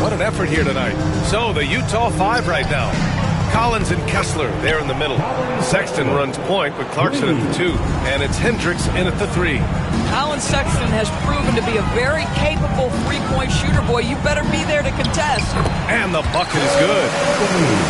what an effort here tonight. So the Utah 5 right now. Collins and Kessler there in the middle. Sexton runs point with Clarkson at the 2. And it's Hendricks in at the 3. Collin Sexton has proven to be a very capable three-point shooter. Boy, you better be there to contest. And the bucket is good.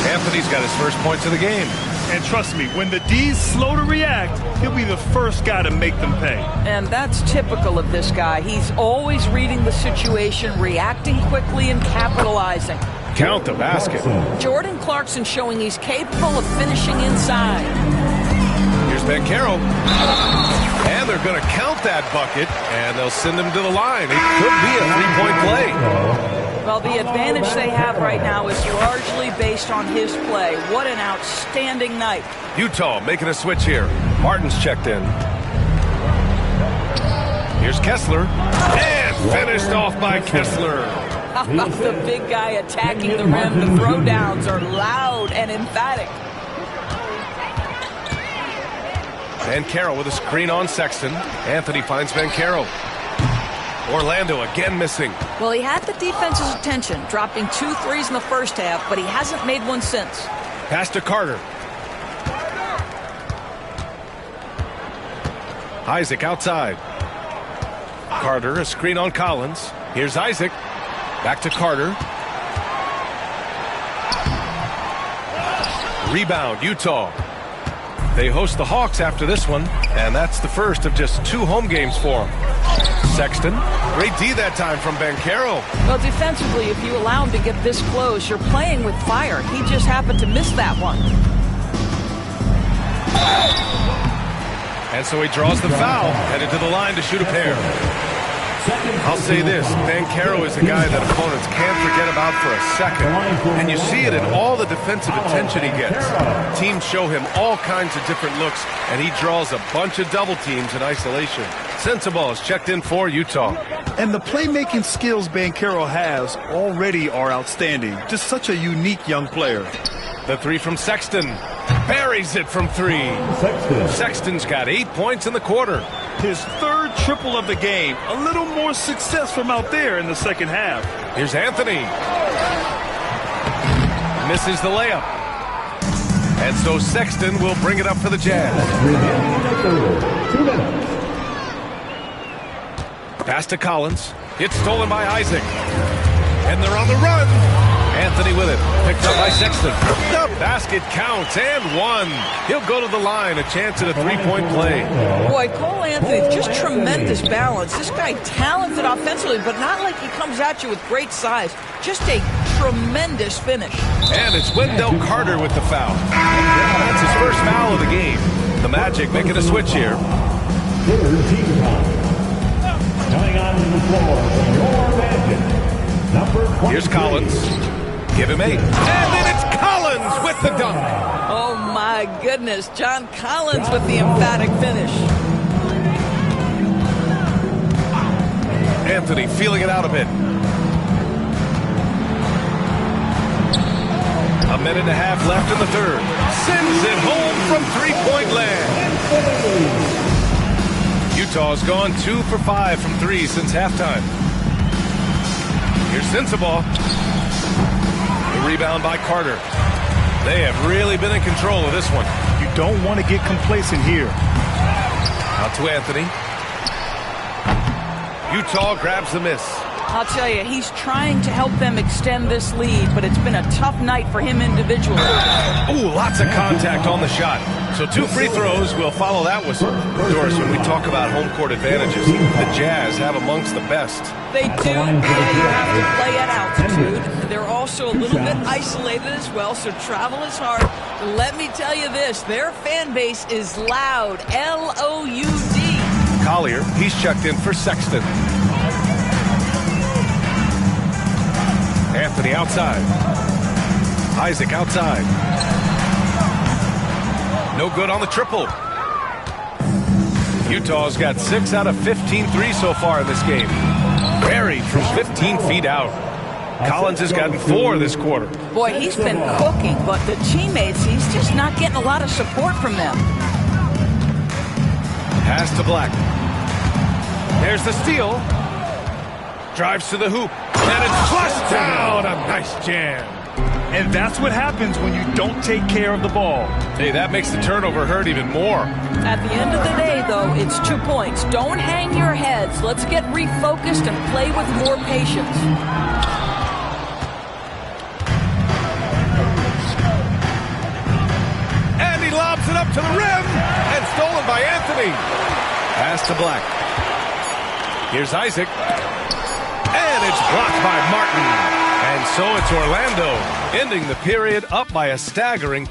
Anthony's got his first points of the game. And trust me, when the D's slow to react, he'll be the first guy to make them pay. And that's typical of this guy. He's always reading the situation, reacting quickly, and capitalizing. Count the basket. Jordan Clarkson showing he's capable of finishing inside. Here's Banchero. And they're going to count that bucket, and they'll send him to the line. It could be a three-point play. Well, the advantage they have right now is largely based on his play. What an outstanding night. Utah making a switch here. Martin's checked in. Here's Kessler. And finished off by Kessler. The big guy attacking the rim. The throwdowns are loud and emphatic. Banchero with a screen on Sexton. Anthony finds Banchero. Orlando again missing. Well, he had the defense's attention, dropping 2 threes in the first half, but he hasn't made one since. Pass to Carter. Isaac outside. Carter, a screen on Collins. Here's Isaac. Back to Carter. Rebound, Utah. They host the Hawks after this one, and that's the first of just 2 home games for them. Sexton, great D that time from Banchero. Well, defensively, if you allow him to get this close, you're playing with fire. He just happened to miss that one. And so he draws the foul, headed to the line to shoot a pair. I'll say this, Banchero is a guy that opponents can't forget about for a second. And you see it in all the defensive attention he gets. Teams show him all kinds of different looks, and he draws a bunch of double teams in isolation. Sensabaugh is checked in for Utah. And the playmaking skills Banchero has already are outstanding. Just such a unique young player. The 3 from Sexton. Buries it from 3. Sexton's got 8 points in the quarter. His 3rd triple of the game. A little more success from out there in the second half. Here's Anthony. Misses the layup. And so Sexton will bring it up for the Jazz. Pass to Collins. It's stolen by Isaac. And they're on the run. Anthony with it. Picked up by Sexton. The basket counts and 1. He'll go to the line. A chance at a three-point play. Boy, Cole Anthony, just tremendous balance. This guy talented offensively, but not like he comes at you with great size. Just a tremendous finish. And it's Wendell Carter with the foul. That's his first foul of the game. The Magic making a switch here. Coming on to the floor, your Magic, number 23. Here's Collins. Give him 8. And then it's Collins with the dunk. Oh, my goodness. John Collins with the emphatic finish. Anthony feeling it out a bit. A minute and a half left in the 3rd. Sends it home from three-point land. Utah's gone 2 for 5 from 3 since halftime. Here's Sensabaugh. The rebound by Carter. They have really been in control of this one. You don't want to get complacent here. Out to Anthony. Utah grabs the miss. I'll tell you, he's trying to help them extend this lead, but it's been a tough night for him individually. Ooh, lots of contact on the shot. So 2 free throws will follow that whistle. Doris, when we talk about home court advantages, the Jazz have amongst the best. They do. Yeah, you have to play at altitude. They're also a little bit isolated as well, so travel is hard. Let me tell you this, their fan base is loud. L-O-U-D. Collier, he's checked in for Sexton. Anthony outside. Isaac outside. No good on the triple. Utah's got 6 out of 15 threes so far in this game. Buried from 15 feet out. Collins has gotten 4 this quarter. Boy, he's been cooking, but the teammates, he's just not getting a lot of support from them. Pass to Black. There's the steal. Drives to the hoop. And it's flushed down. A nice jam. And that's what happens when you don't take care of the ball. Hey, that makes the turnover hurt even more. At the end of the day, though, it's 2 points. Don't hang your heads. Let's get refocused and play with more patience. And he lobs it up to the rim. And stolen by Anthony. Pass to Black. Here's Isaac. And it's blocked by Martin. And so it's Orlando ending the period up by a staggering.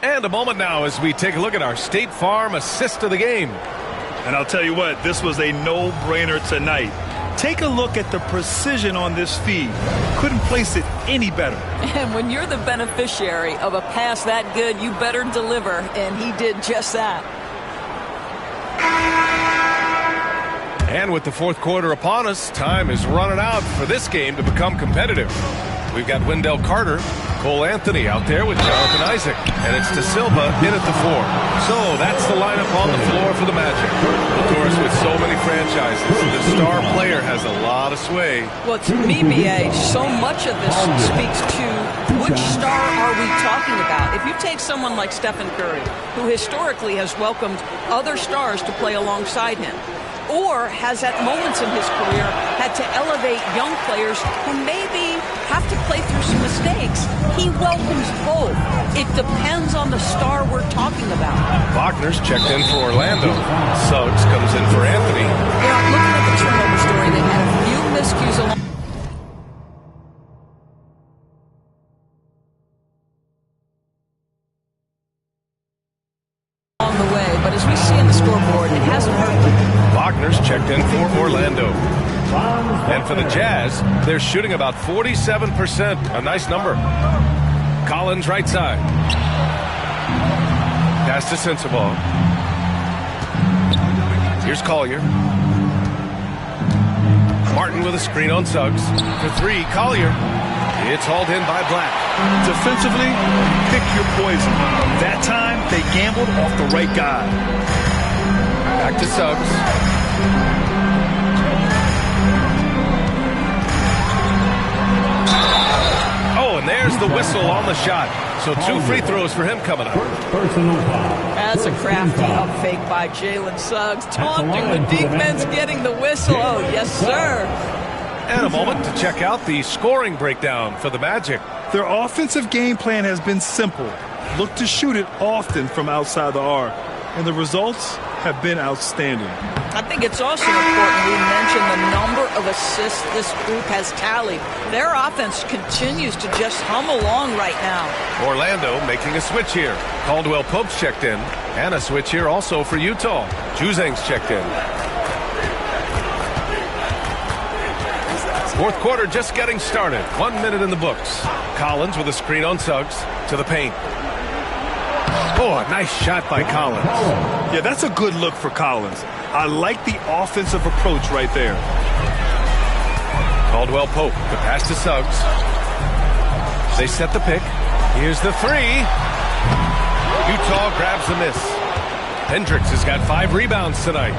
And a moment now as we take a look at our State Farm assist of the game. And I'll tell you what, this was a no-brainer tonight. Take a look at the precision on this feed. Couldn't place it any better. And when you're the beneficiary of a pass that good, you better deliver, and he did just that. And with the fourth quarter upon us, time is running out for this game to become competitive. We've got Wendell Carter, Cole Anthony out there with Jonathan Isaac, and it's De Silva in at the 4. So that's the lineup on the floor for the Magic. Of course, with so many franchises, the star player has a lot of sway. Well, to me, B.A., so much of this speaks to which star are we talking about. If you take someone like Stephen Curry, who historically has welcomed other stars to play alongside him, or has at moments in his career had to elevate young players who maybe have to play through some mistakes. He welcomes both. It depends on the star we're talking about. Wagner's checked in for Orlando. Suggs comes in for Anthony. Yeah, looking at the turnover story, they had a few miscues along the way, but as we see in the scoreboard, it hasn't hurt them. Wagner's checked in for Orlando. And for the Jazz, they're shooting about 47%. A nice number. Collins right side. Pass to Sensabaugh. Here's Collier. Martin with a screen on Suggs. For 3, Collier. It's hauled in by Black. Defensively, pick your poison. That time, they gambled off the right guy. Back to Suggs. Oh, and there's the whistle on the shot. So 2 free throws for him coming up. That's a crafty up fake by Jalen Suggs. Taunting the defense, getting the whistle. Oh, yes, sir. And a moment to check out the scoring breakdown for the Magic. Their offensive game plan has been simple. Look to shoot it often from outside the arc. And the results have been outstanding. I think it's also important we mention the number of assists this group has tallied. Their offense continues to just hum along right now. Orlando making a switch here. Caldwell Pope's checked in. And a switch here also for Utah. Juzang's checked in. Fourth quarter just getting started. 1 minute in the books. Collins with a screen on Suggs to the paint. Oh, a nice shot by Collins. Yeah, that's a good look for Collins. I like the offensive approach right there. Caldwell Pope, the pass to Suggs. They set the pick. Here's the 3. Utah grabs the miss. Hendricks has got 5 rebounds tonight.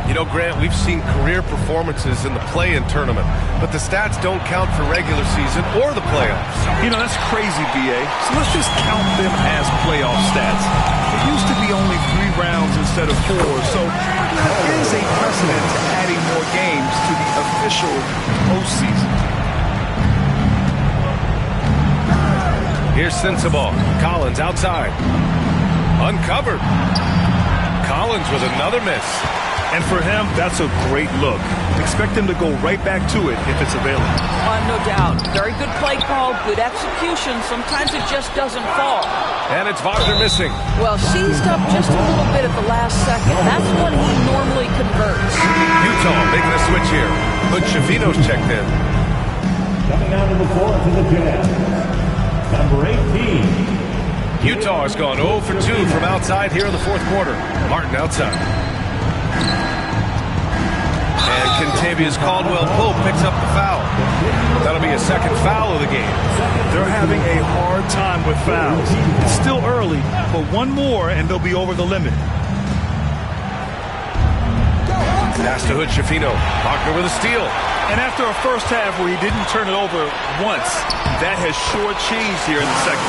You know, Grant, we've seen career performances in the play-in tournament, but the stats don't count for regular season or the playoffs. You know, that's crazy, B.A. So let's just count them as playoff stats. It used to be only 3 rounds instead of 4, so there is a precedent to adding more games to the official postseason. Here's Sensabaugh. Collins outside. Uncovered. Collins with another miss. And for him, that's a great look. Expect him to go right back to it if it's available. No doubt. Very good play call, good execution. Sometimes it just doesn't fall. And it's Wagner missing. Well, seized up just a little bit at the last second. That's when he normally converts. Utah making a switch here. But Shavino's checked in. Coming out of the floor to the Jazz, number 18. Utah has gone 0 for 2 from outside here in the fourth quarter. Martin outside. And Kentavious Caldwell-Pope picks up the foul. That'll be a second foul of the game. They're having a hard time with fouls. It's still early, but one more and they'll be over the limit. Pass to Hood-Schifino. Wagner with a steal. And after a first half where he didn't turn it over once, that has short-changed here in the second.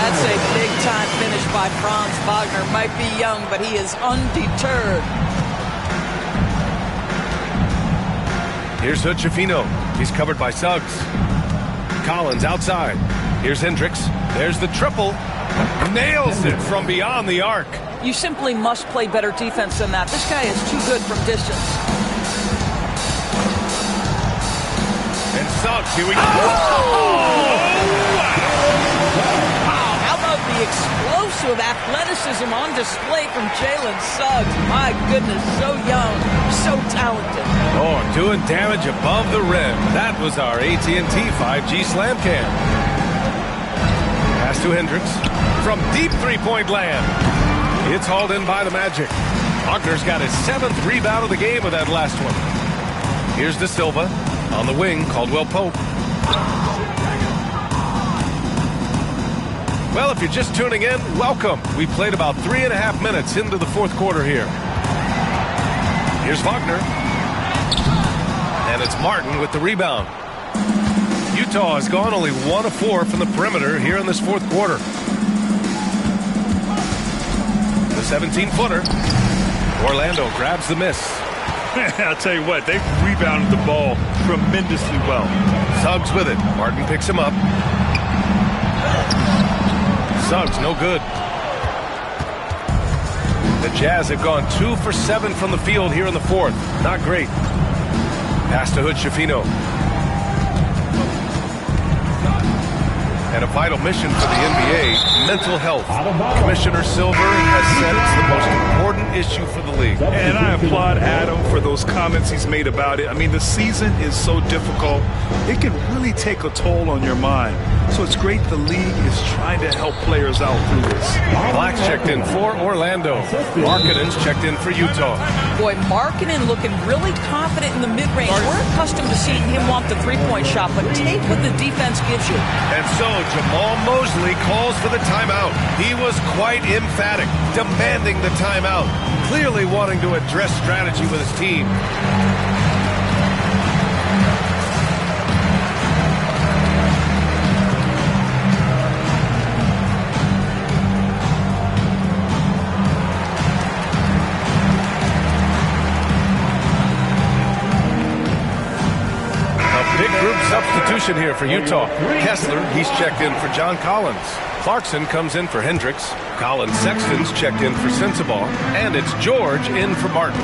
That's a big-time finish by Franz Wagner. Might be young, but he is undeterred. Here's Hood-Schifino. He's covered by Suggs. Collins outside. Here's Hendricks. There's the triple. Nails it from beyond the arc. You simply must play better defense than that. This guy is too good from distance. And Suggs, here we go. Wow, how about the explosive athleticism on display from Jalen Suggs? My goodness, so young, so talented. Oh, doing damage above the rim. That was our AT&T 5G Slam Cam. Pass to Hendricks from deep three-point land. It's hauled in by the Magic. Wagner's got his 7th rebound of the game with that last one. Here's De Silva. On the wing, Caldwell Pope. Well, if you're just tuning in, welcome. We played about 3.5 minutes into the fourth quarter here. Here's Wagner. And it's Martin with the rebound. Utah has gone only 1 of 4 from the perimeter here in this fourth quarter. The 17-footer. Orlando grabs the miss. I'll tell you what, they've rebounded the ball tremendously well. Suggs with it. Martin picks him up. Suggs, no good. The Jazz have gone 2 for 7 from the field here in the fourth. Not great. Pass to Hood-Schifino. And a vital mission for the NBA, mental health. Commissioner Silver has said it's the most important issue for the league. And I applaud Adam for those comments he's made about it. I mean, the season is so difficult. It can really take a toll on your mind. So it's great the league is trying to help players out through this. Black's checked in for Orlando. Markkanen's checked in for Utah. Boy, Markkanen looking really confident in the mid-range. We're accustomed to seeing him want the three-point shot, but take what the defense gives you. And so Jamal Mosley calls for the timeout. He was quite emphatic, demanding the timeout, clearly wanting to address strategy with his team. Substitution here for Utah. Kessler, he's checked in for John Collins. Clarkson comes in for Hendricks. Colin Sexton's checked in for Sensabaugh. And it's George in for Martin.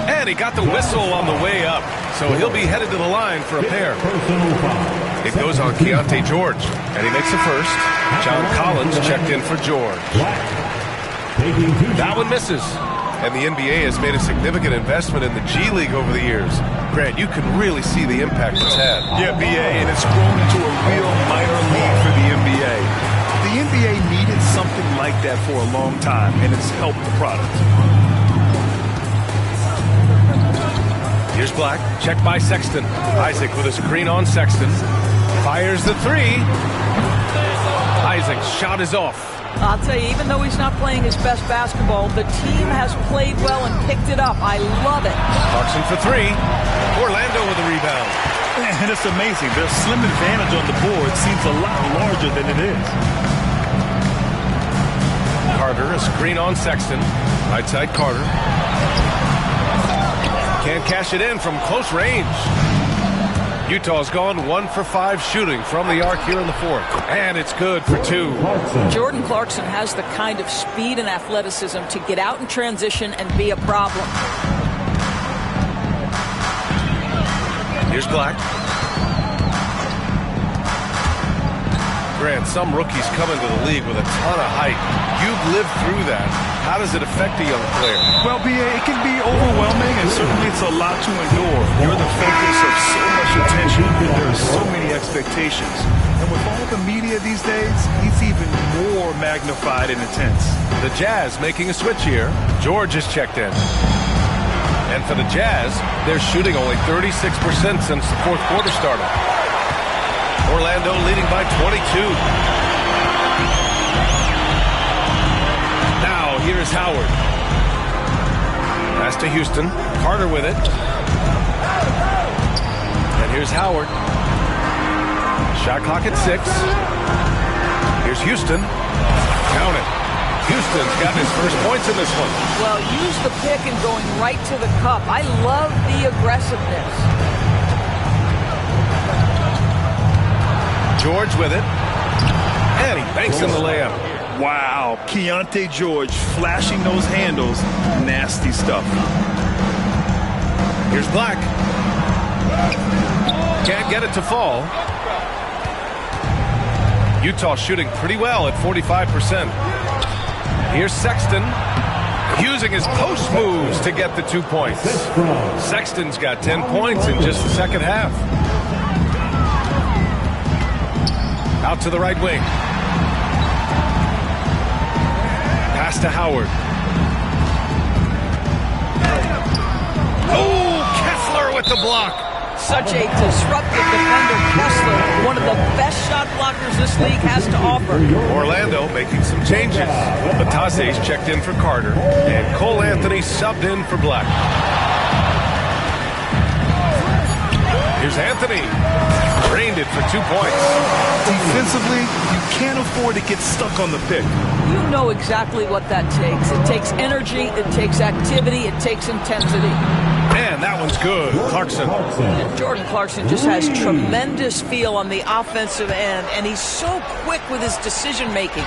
And he got the whistle on the way up, so he'll be headed to the line for a pair. It goes on Keontae George, and he makes the first. John Collins checked in for George. That one misses. And the NBA has made a significant investment in the G League over the years. Grant, you can really see the impact it's had. Yeah, BA, and it's grown into a real minor league for the NBA. The NBA needed something like that for a long time, and it's helped the product. Here's Black, checked by Sexton. Isaac with a screen on Sexton. Fires the three. Isaac's shot is off. I'll tell you, even though he's not playing his best basketball, the team has played well and picked it up. I love it. Clarkson for three. Orlando with the rebound. And it's amazing. Their slim advantage on the board seems a lot larger than it is. Carter, a screen on Sexton. Right side Carter. Can't cash it in from close range. Utah's gone 1 for 5 shooting from the arc here in the fourth. And it's good for 2. Jordan Clarkson has the kind of speed and athleticism to get out in transition and be a problem. Here's Black. Grant, some rookies come into the league with a ton of height. You've lived through that. How does it affect a young player? Well, BA, it can be overwhelming, and certainly it's a lot to endure. You're the focus of so much attention, and there are so many expectations. And with all the media these days, he's even more magnified and intense. The Jazz making a switch here. George is checked in. And for the Jazz, they're shooting only 36% since the fourth quarter started. Orlando leading by 22. Now here's Howard. Pass to Houston. Carter with it. And here's Howard. Shot clock at 6. Here's Houston. Count it. Houston's gotten his first points in this one. Well, use the pick and going right to the cup. I love the aggressiveness. George with it. And he banks in the layup. Wow, Keontae George flashing those handles. Nasty stuff. Here's Black. Can't get it to fall. Utah shooting pretty well at 45%. Here's Sexton using his post moves to get the 2 points. Sexton's got 10 points in just the second half. Out to the right wing. Pass to Howard. Oh, Kessler with the block. Such a disruptive defender, Kessler, one of the best shot blockers this league has to offer. Orlando making some changes. Batase's checked in for Carter, and Cole Anthony subbed in for Black. Here's Anthony. Drained it for 2 points. Defensively, you can't afford to get stuck on the pick. You know exactly what that takes. It takes energy, it takes activity, it takes intensity. Man, that one's good. Clarkson. Jordan Clarkson just has tremendous feel on the offensive end, and he's so quick with his decision-making.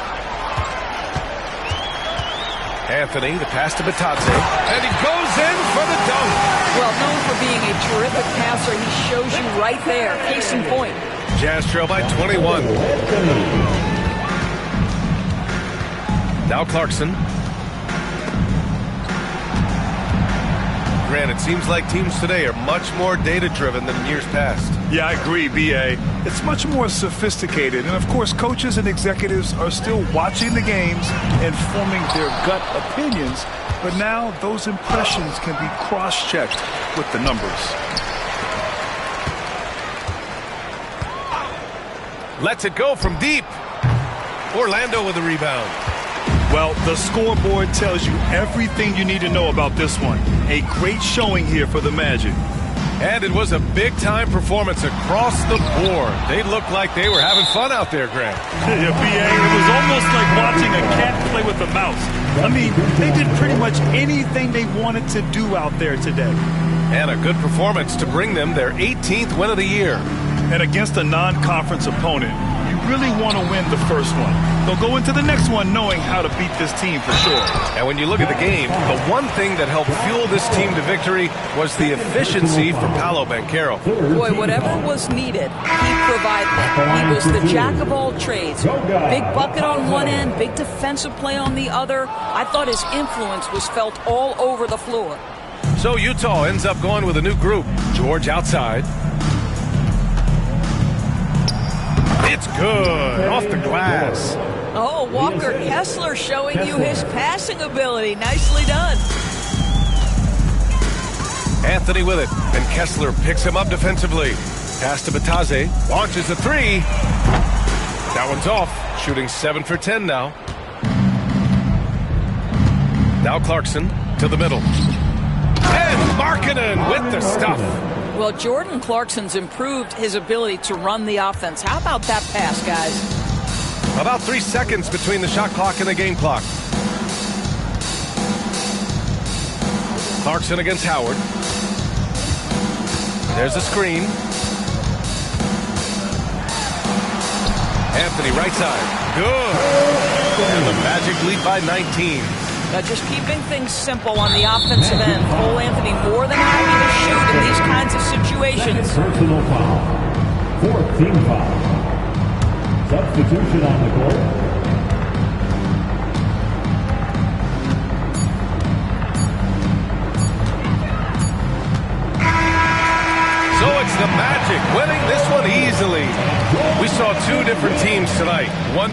Anthony, the pass to Batadze, and he goes in for the dunk. Well, known for being a terrific passer, he shows you right there. Case in point. Jazz trail by 21. Now Clarkson. Grant, it seems like teams today are much more data-driven than in years past. Yeah, I agree, B.A. It's much more sophisticated. And, of course, coaches and executives are still watching the games and forming their gut opinions. But now those impressions can be cross-checked with the numbers. Lets it go from deep. Orlando with the rebound. Well, the scoreboard tells you everything you need to know about this one. A great showing here for the Magic. And it was a big-time performance across the board. They looked like they were having fun out there, Grant. Yeah, B.A., it was almost like watching a cat play with a mouse. I mean, they did pretty much anything they wanted to do out there today. And a good performance to bring them their 18th win of the year. And against a non-conference opponent, you really want to win the first one. They'll go into the next one knowing how to beat this team for sure. And when you look at the game, the one thing that helped fuel this team to victory was the efficiency from Paolo Banchero. Boy, whatever was needed, he provided it. He was the jack of all trades. Big bucket on one end, big defensive play on the other. I thought his influence was felt all over the floor. So Utah ends up going with a new group. George outside. It's good. Off the glass. Oh, Walker Kessler showing you his passing ability. Nicely done. Anthony with it. And Kessler picks him up defensively. Pass to Batadze. Launches a three. That one's off. Shooting 7 for 10 now. Now Clarkson to the middle. And Markkanen with the stuff. Well, Jordan Clarkson's improved his ability to run the offense. How about that pass, guys? About 3 seconds between the shot clock and the game clock. Clarkson against Howard. There's a screen. Anthony right side. Good. And the Magic lead by 19. Just keeping things simple on the offensive end. Cole Anthony more than happy to shoot in these kinds of situations. Personal foul. 4th team foul. Substitution on the court. So it's the Magic winning this one easily. We saw 2 different teams tonight. One